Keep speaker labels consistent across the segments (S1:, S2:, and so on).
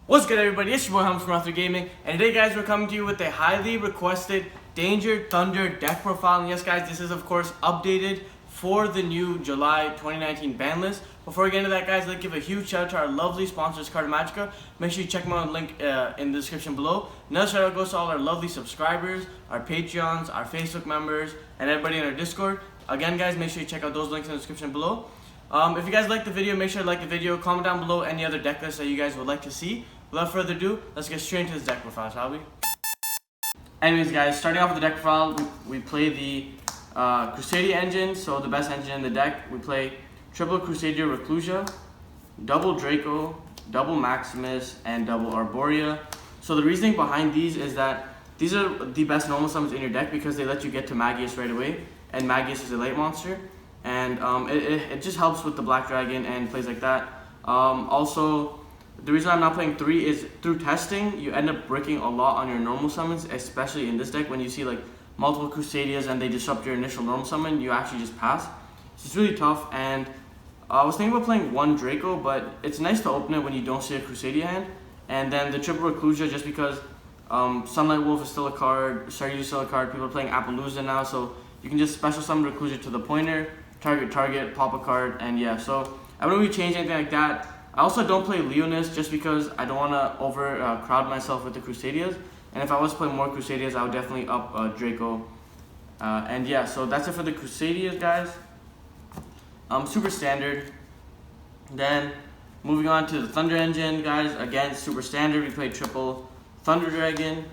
S1: What's good, everybody? It's your boy Hums from Ather Gaming, and today, guys, we're coming to you with a highly requested Danger Thunder deck profile. And yes, guys, this is of course updated for the new July 2019 ban list. Before we get into that, guys, let's give a huge shout out to our lovely sponsors, Cardomagica. Make sure you check them out, link in the description below. Another shout out goes to all our lovely subscribers, our Patreons, our Facebook members, and everybody in our Discord. Again, guys, make sure you check out those links in the description below. If you guys like the video, make sure to like the video, comment down below any other deck lists that you guys would like to see. Without further ado, let's get straight into this deck profile, shall we? Anyways, guys, starting off with the deck profile, we play the Crusadia engine, so the best engine in the deck. We play triple Crusadia Reclusia, double Draco, double Maximus, and double Arborea. So the reasoning behind these is that these are the best normal summons in your deck because they let you get to Magius right away, and Magius is a late monster, and it just helps with the Black Dragon and plays like that. Also, the reason I'm not playing 3 is through testing, you end up bricking a lot on your normal summons, especially in this deck. When you see like multiple Crusadias and they disrupt your initial normal summon, you actually just pass. So it's really tough, and I was thinking about playing one Draco, but it's nice to open it when you don't see a Crusadia hand. And then the triple Reclusia, just because Sunlight Wolf is still a card, Staryu is still a card, people are playing Appaloosa now, so you can just special summon Reclusia to the pointer, target, pop a card, and yeah, so I wouldn't really change anything like that. I also don't play Leonis just because I don't want to crowd myself with the Crusadias. And if I was playing more Crusadias, I would definitely up Draco. And yeah, so that's it for the Crusadias, guys. Super standard. Then moving on to the Thunder engine, guys. Again, super standard. We play triple Thunder Dragon,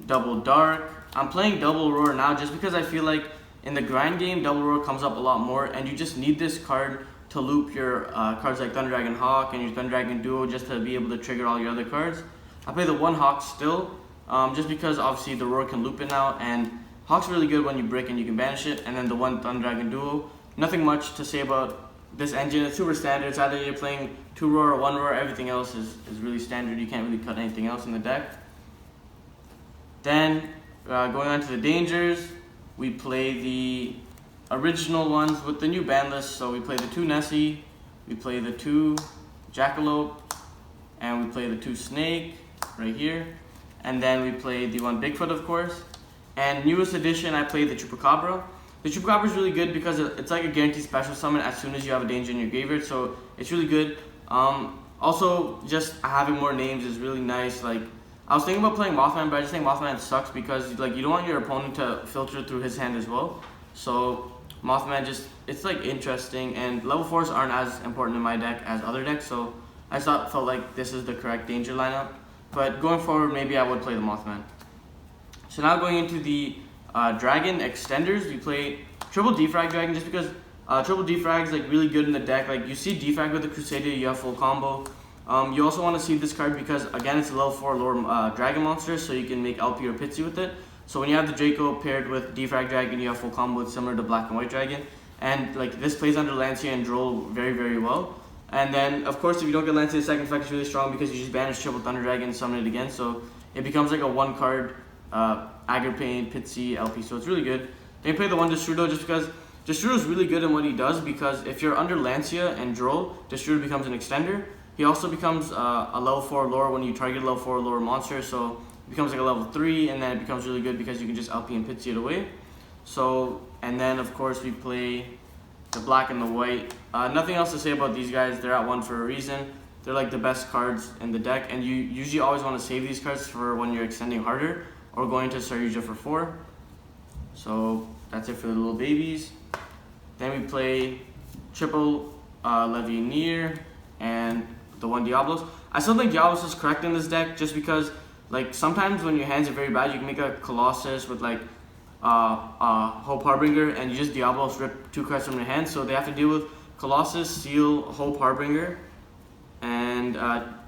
S1: double Dark. I'm playing double Roar now just because I feel like in the grind game, double Roar comes up a lot more, and you just need this card to loop your cards like Thunder Dragon Hawk and your Thunder Dragon Duo just to be able to trigger all your other cards. I play the one Hawk still, just because obviously the Roar can loop it now, and Hawk's really good when you brick and you can banish it. And then the one Thunder Dragon Duo, nothing much to say about this engine. It's super standard. It's either you're playing 2 Roar or 1 Roar. Everything else is really standard. You can't really cut anything else in the deck. Then going on to the dangers, we play the original ones with the new ban list. So we play the 2 Nessie, we play the 2 Jackalope, and we play the 2 Snake right here, and then we play the 1 Bigfoot, of course. And newest edition, I play the Chupacabra. The Chupacabra is really good because it's like a guaranteed special summon as soon as you have a danger in your graveyard, so it's really good. Also, just having more names is really nice. Like, I was thinking about playing Mothman, but I just think Mothman sucks because like you don't want your opponent to filter through his hand as well. So Mothman it's like interesting, and level 4s aren't as important in my deck as other decks, so I felt like this is the correct danger lineup. But going forward, maybe I would play the Mothman. So now going into the Dragon extenders, we play triple Defrag Dragon just because triple Defrag is like really good in the deck. Like you see Defrag with the Crusadia, you have full combo. You also want to see this card because again it's a level 4 lower Dragon monster, so you can make LP or Pitsy with it. So when you have the Draco paired with Defrag Dragon, you have full combo. It's similar to Black and White Dragon. And like this plays under Lancia and Droll very, very well. And then of course if you don't get Lancia, the second effect is really strong because you just banish triple Thunder Dragon and summon it again. So it becomes like a 1 card Agripane, Pitsy, LP. So it's really good. Then you play the 1 Destrudo just because Destrudo is really good in what he does, because if you're under Lancia and Droll, Destrudo becomes an extender. He also becomes a level 4 lore when you target a level 4 lore monster. So it becomes like a level 3, and then it becomes really good because you can just LP and Pitsy it away. So, and then of course we play the Black and the White. Nothing else to say about these guys. They're at 1 for a reason. They're like the best cards in the deck, and you usually always want to save these cards for when you're extending harder or going to Saryuja for 4. So that's it for the little babies. Then we play triple Levianeer and the 1 Diablos. I still think Diablos is correct in this deck just because like sometimes when your hands are very bad, you can make a Colossus with like Hope Harbinger, and you just Diablos rip 2 cards from your hand. So they have to deal with Colossus, Seal, Hope Harbinger, and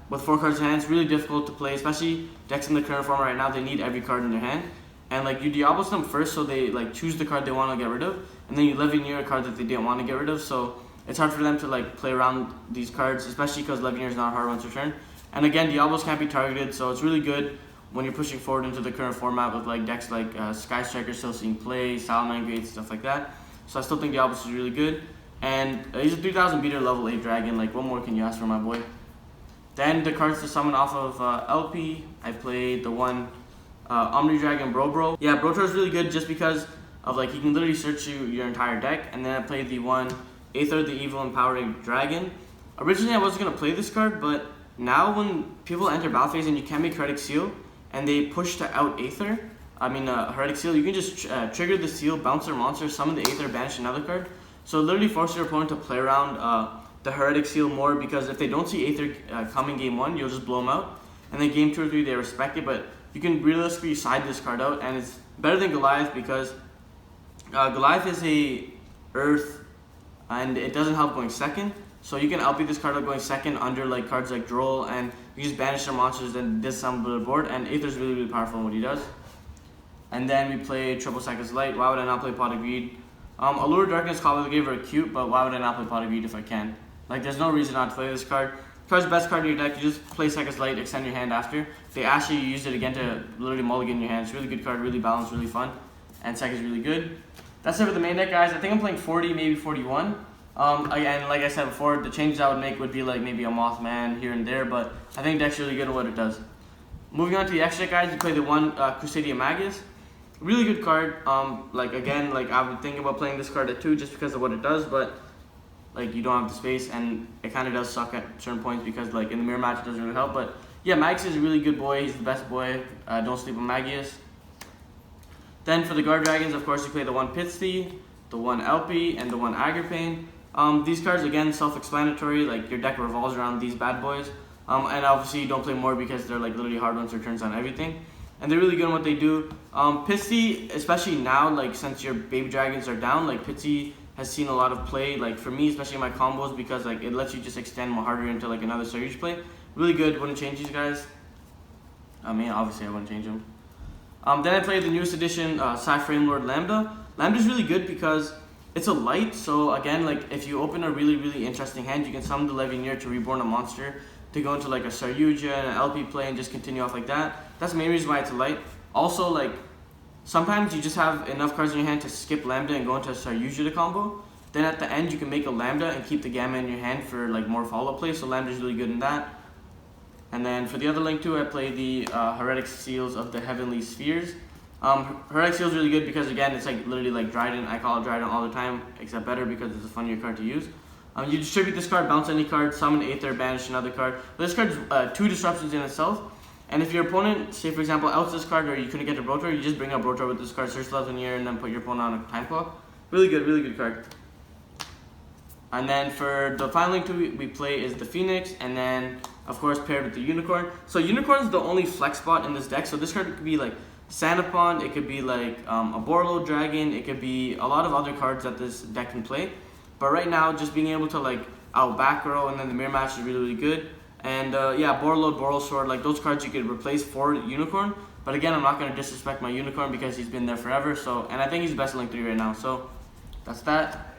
S1: with 4 cards in hand, it's really difficult to play, especially decks in the current form right now. They need every card in their hand, and like you Diablos them first, so they like choose the card they want to get rid of, and then you Levianeer a card that they didn't want to get rid of. So it's hard for them to like play around these cards, especially because Levianeer is not a hard one to turn. And again, Diablos can't be targeted, so it's really good when you're pushing forward into the current format with like decks like Sky Striker still seeing play, Salaman Grades, stuff like that. So I still think Diablos is really good. And he's a 3000 beater level 8 dragon. Like, what more can you ask for, my boy? Then the cards to summon off of LP, I played the one Omni Dragon Bro. Yeah, Brotor is really good just because of like he can literally search your entire deck. And then I played the one Ather, the Evil Empowering Dragon. Originally I wasn't gonna play this card, but now when people enter battle phase and you can't make Heretic Seal, and they push to out Ather, Heretic Seal, you can just trigger the seal, bounce their monster, summon the Ather, banish another card. So it literally forces your opponent to play around the Heretic Seal more, because if they don't see Ather coming game 1, you'll just blow them out. And then game 2 or 3, they respect it, but you can realistically side this card out, and it's better than Goliath because Goliath is a Earth, and it doesn't help going second. So you can LP this card out going second under like cards like Droll, and you just banish their monsters and disassemble the board, and Aether's really, really powerful in what he does. And then we play Triple Seconds Light. Why would I not play Pot of Greed? Allure Darkness Cobble are cute, but why would I not play Pot of Greed if I can? Like, there's no reason not to play this card. This card's the best card in your deck. You just play Seconds Light, extend your hand after. They actually use it again to literally mulligan your hand. It's a really good card, really balanced, really fun, and Second's really good. That's it for the main deck, guys. I think I'm playing 40, maybe 41. And like I said before, the changes I would make would be like maybe a Mothman here and there, but I think deck's really good at what it does. Moving on to the extra deck, guys, you play the one Crusadia Magus. Really good card. Again, I would think about playing this card at 2 just because of what it does, but like you don't have the space, and it kind of does suck at certain points because like in the mirror match it doesn't really help. But yeah, Magus is a really good boy. He's the best boy. Don't sleep on Magius. Then for the Guardragons, of course, you play the one Pitsty, the one LP, and the one Agripane. These cards, again, self-explanatory. Like your deck revolves around these bad boys. And obviously you don't play more because they're like literally hard ones, returns on everything. And they're really good in what they do. Pitsty, especially now, like since your baby dragons are down, like Pitsty has seen a lot of play. Like for me, especially in my combos, because like it lets you just extend more harder into like another Saryuj play. Really good. Wouldn't change these guys. I mean, obviously I wouldn't change them. Then I played the newest edition, Frame Lord Lambda. Lambda's really good because it's a light, so again, like if you open a really, really interesting hand, you can summon the Levianeer to reborn a monster to go into like a Saryuja and an LP play and just continue off like that. That's the main reason why it's a light. Also, like sometimes you just have enough cards in your hand to skip Lambda and go into a Saryuja to combo. Then at the end, you can make a Lambda and keep the Gamma in your hand for like more follow-up play, so Lambda's really good in that. And then for the other link too, I play the Heretic Seals of the Heavenly Spheres. Heretic Seals really good because again, it's like literally like Dryden. I call it Dryden all the time, except better because it's a funnier card to use. You distribute this card, bounce any card, summon Ather, banish another card. But this card's 2 disruptions in itself. And if your opponent, say for example, outs this card or you couldn't get to Brotor, you just bring up Brotor with this card, search the Levianeer, and then put your opponent on a time clock. Really good card. And then for the final link too, we play is the Phoenix, and then of course paired with the Unicorn. So Unicorn is the only flex spot in this deck. So this card could be like Sandapon, it could be like a Borlo Dragon, it could be a lot of other cards that this deck can play. But right now, just being able to like out back row and then the mirror match is really, really good. And yeah, Borlo, Boral Sword, like those cards you could replace for Unicorn. But again, I'm not going to disrespect my Unicorn because he's been there forever. So, and I think he's the best Link 3 right now. So that's that.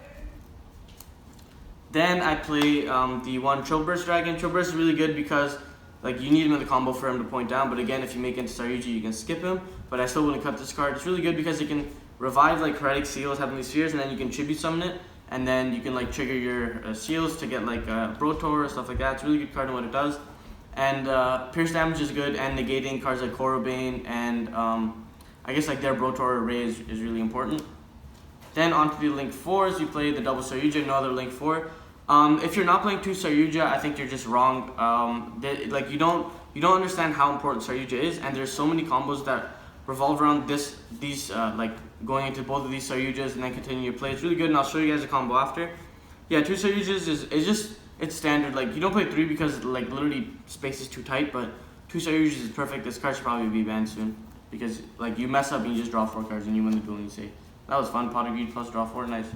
S1: Then I play the one Chillburst Dragon. Chillburst is really good because like you need him in the combo for him to point down. But again, if you make it into Saryuji, you can skip him. But I still wouldn't cut this card. It's really good because it can revive like Heretic Seals, Heavenly Spheres, and then you can tribute summon it. And then you can like trigger your seals to get like Brotor or stuff like that. It's a really good card in what it does. And pierce damage is good, and negating cards like Korobane and I guess like their Brotor array is really important. Then onto the Link 4s, you play the double Saryuja, no other Link 4. If you're not playing 2 Saryuja, I think you're just wrong. Like you don't understand how important Saryuja is, and there's so many combos that revolve around these like going into both of these Saryujas and then continue your play. It's really good, and I'll show you guys a combo after. Yeah, 2 Saryujas it's standard. Like you don't play 3 because like literally space is too tight, but 2 Saryujas is perfect. This card should probably be banned soon because like you mess up and you just draw 4 cards and you win the duel and you say, that was fun, Pot of Greed plus draw 4, nice.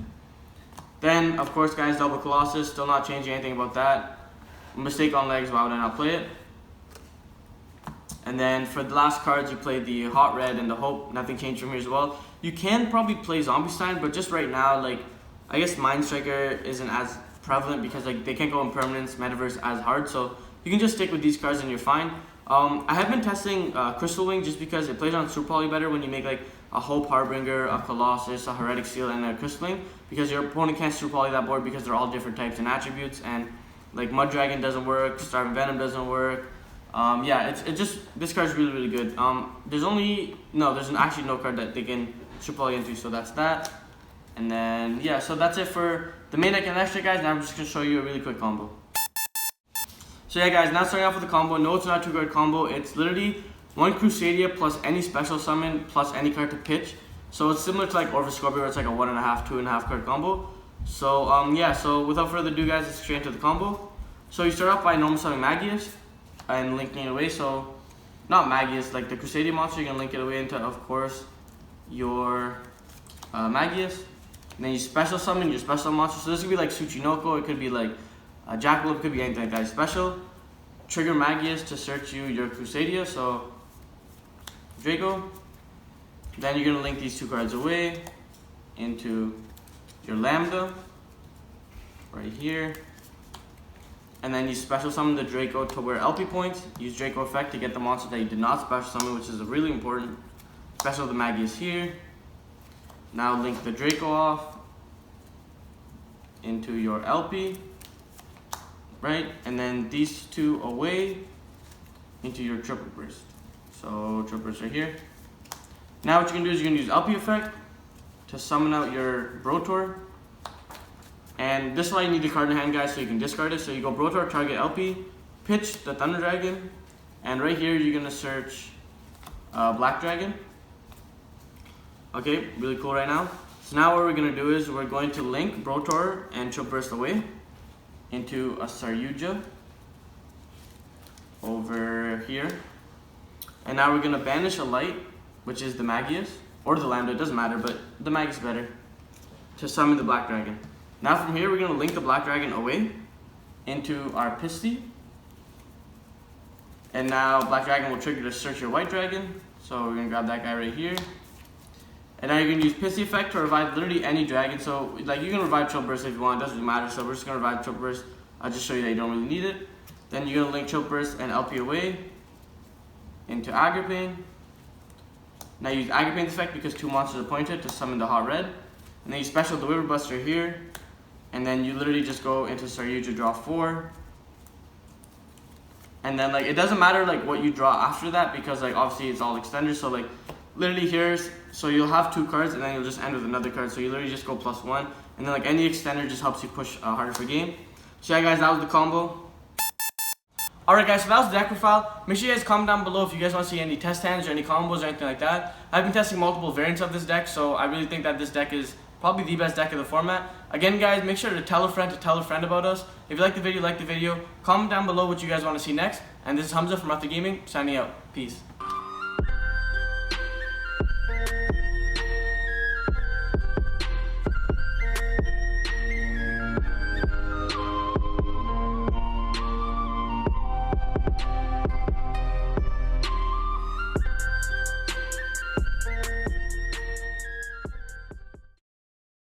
S1: Then of course guys, double Colossus, still not changing anything about that. Mistake on legs, why would I not play it? And then for the last cards, you play the Hot Red and the Hope. Nothing changed from here as well. You can probably play Zombie Stein, but just right now, like I guess Mind Striker isn't as prevalent because like they can't go Impermanence, Metaverse as hard. So you can just stick with these cards and you're fine. I have been testing Crystal Wing just because it plays on Super Poly better when you make like a Hope Harbinger, a Colossus, a Heretic Seal, and a Crystal Wing, because your opponent can't Super Poly that board because they're all different types and attributes, and like Mud Dragon doesn't work, Starving Venom doesn't work. Yeah, this card's really good. There's actually no card that they can strip all into, so that's that. And then yeah, so that's it for the main deck and next deck, guys. Now I'm just gonna show you a really quick combo. So yeah, guys, now starting off with the combo. No, it's not a 2-card combo. It's literally 1 Crusadia plus any special summon plus any card to pitch. So it's similar to like Orphan Scorpio, where it's like a 1.5, 2.5 card combo. So yeah, so without further ado, guys, let's straight into the combo. So you start off by normal summoning Magius and linking it away. So not Magius, like the Crusadia monster, you're gonna link it away into, of course, your Magius. And then you special summon your special monster. So this could be like Tsuchinoko, it could be like Jackalope, it could be anything like that. Special. Trigger Magius to search you your Crusadia, so Draco. Then you're gonna link these 2 cards away into your Lambda, right here. And then you special summon the Draco to where LP points. Use Draco effect to get the monster that you did not special summon, which is really important. Special the Magius here. Now link the Draco off into your LP, right? And then these 2 away into your Triple Burst. So Triple Burst right here. Now what you're gonna do is you're gonna use LP effect to summon out your Brotor. And this is why you need the card in hand, guys, so you can discard it. So you go Brotor, target LP, pitch the Thunder Dragon, and right here you're gonna search Black Dragon. Okay, really cool right now. So now what we're gonna do is we're going to link Brotor and Triple Burst away into a Saryuja over here. And now we're gonna banish a light, which is the Magius, or the Lambda, it doesn't matter, but the Magius is better, to summon the Black Dragon. Now from here, we're gonna link the Black Dragon away into our Pisty. And now Black Dragon will trigger to search your White Dragon. So we're gonna grab that guy right here. And now you're gonna use Pisty effect to revive literally any dragon. So like you can revive Triple Burst if you want, it doesn't really matter. So we're just gonna revive Triple Burst. I'll just show you that you don't really need it. Then you're gonna link Triple Burst and LP away into Agripane. Now use Agripane's effect because 2 monsters are pointed to summon the Hot Red. And then you special the Wiver Buster here. And then you literally just go into Saryuja, draw 4. And then like it doesn't matter like what you draw after that because like obviously it's all extenders. So like literally here's, so you'll have 2 cards and then you'll just end with another card. So you literally just go +1. And then like any extender just helps you push harder for game. So yeah, guys, that was the combo. Alright, guys, so that was the Necrophile. Make sure you guys comment down below if you guys want to see any test hands or any combos or anything like that. I've been testing multiple variants of this deck, so I really think that this deck is probably the best deck of the format. Again, guys, make sure to tell a friend about us. If you like the video, comment down below what you guys want to see next. And this is Hamza from Ather Gaming, signing out. Peace.